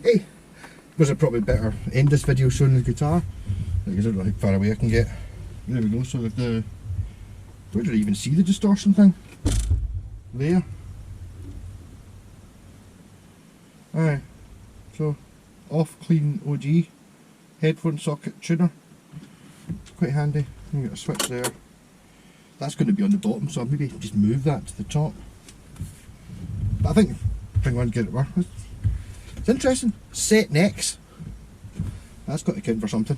hey, was it probably better end this video showing the guitar? Because I don't know how far away I can get. There we go, so the, where did I even see the distortion thing? There. Aye, so off clean OG headphone socket tuner. It's quite handy. You got a switch there. That's going to be on the bottom, so I'll maybe just move that to the top. But I think bring one, get it work. It's interesting. Set necks. That's got to count for something.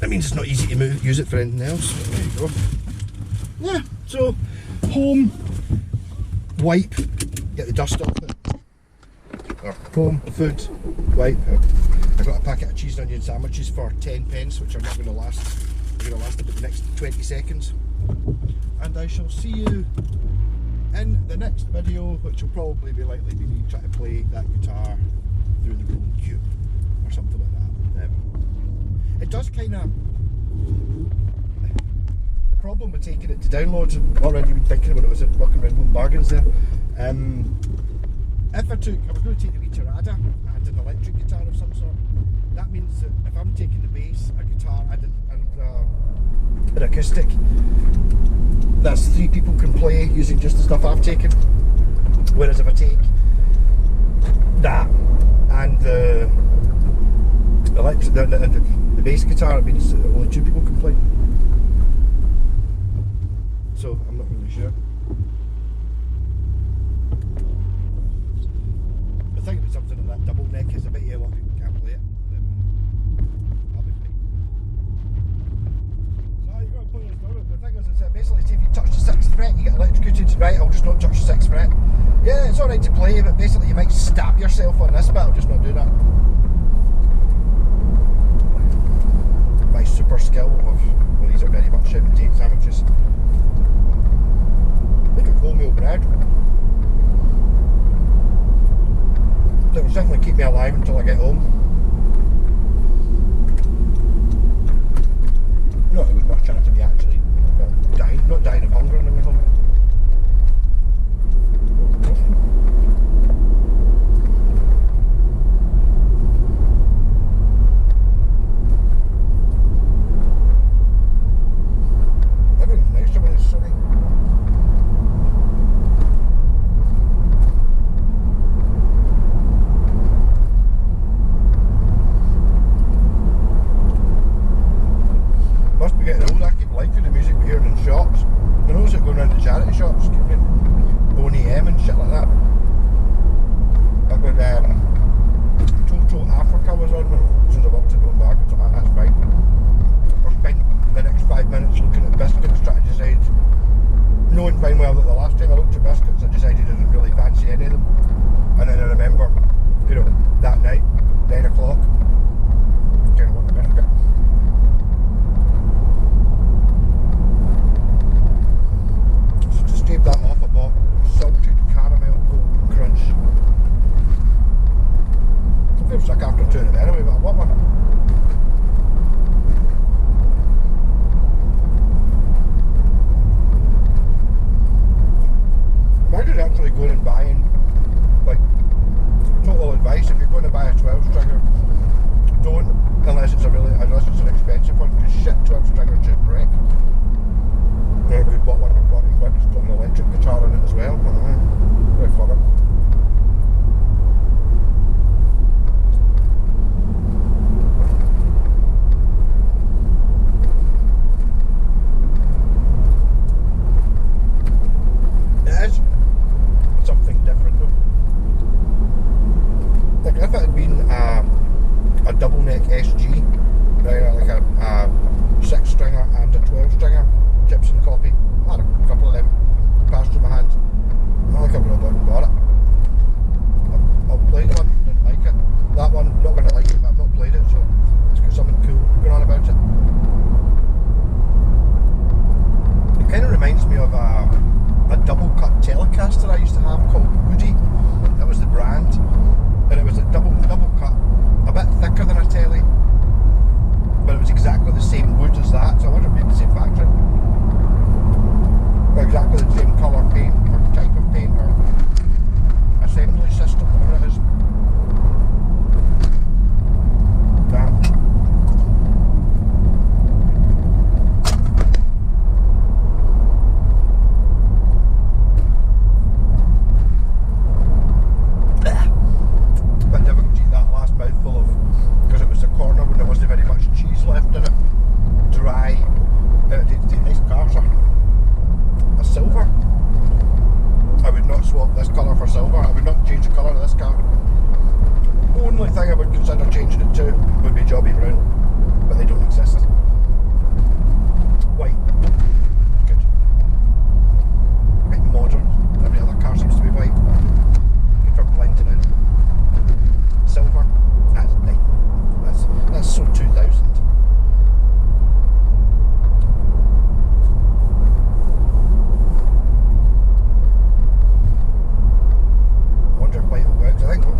That means it's not easy to use it for anything else. There you go. Yeah, so home, wipe, get the dust off it. Or home, food, wipe. I got a packet of cheese and onion sandwiches for 10 pence, which are not going to last. They're going to last about the next 20 seconds. And I shall see you in the next video, which will probably be likely be me trying to play that guitar through the Roland Cube or something like that. It does kind of. The problem with taking it to downloads, I've already been thinking about it, was walking around Home Bargains there. If I was going to take the wee Tirada and an electric guitar of some sort, that means that if I'm taking the bass, a guitar and an acoustic, that's 3 people can play using just the stuff I've taken. Whereas if I take that and the electric the bass guitar, it means only 2 people can play. So I'm not really sure. The thing about something like that double neck is a bit, yeah, a lot of people can't play it. I'll be fine. So you got to play this. The thing is, basically, see if you touch the 6th fret, you get electrocuted. Right, I'll just not touch the 6th fret. Yeah, it's alright to play, but basically you might stab yourself on this bit. I'll just not do that. My super skill of, well, these are very much out of date sandwiches. Look at wholemeal bread. That will certainly keep me alive until I get home. No, there was no chance of me actually not dying of hunger on the way home. Everything's nicer when it's sunny. Must be getting old. I keep liking the music we're hearing in shops. I notice it going around the jazz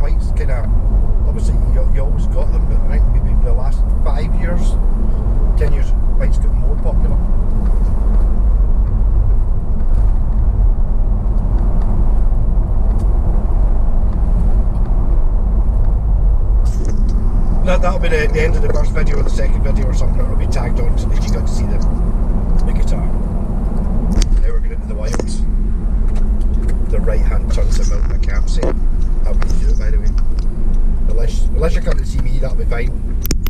whites kind of, obviously you always got them, but I think maybe in the last 5 years, 10 years, whites got more popular. That'll be the end of the first video or the second video or something that'll be tagged on, so at least you got to see the guitar. Now we're going into the wilds. The right hand turns them out, I can't see. How would you do it, by the way? Unless you're coming to see me, that'll be fine.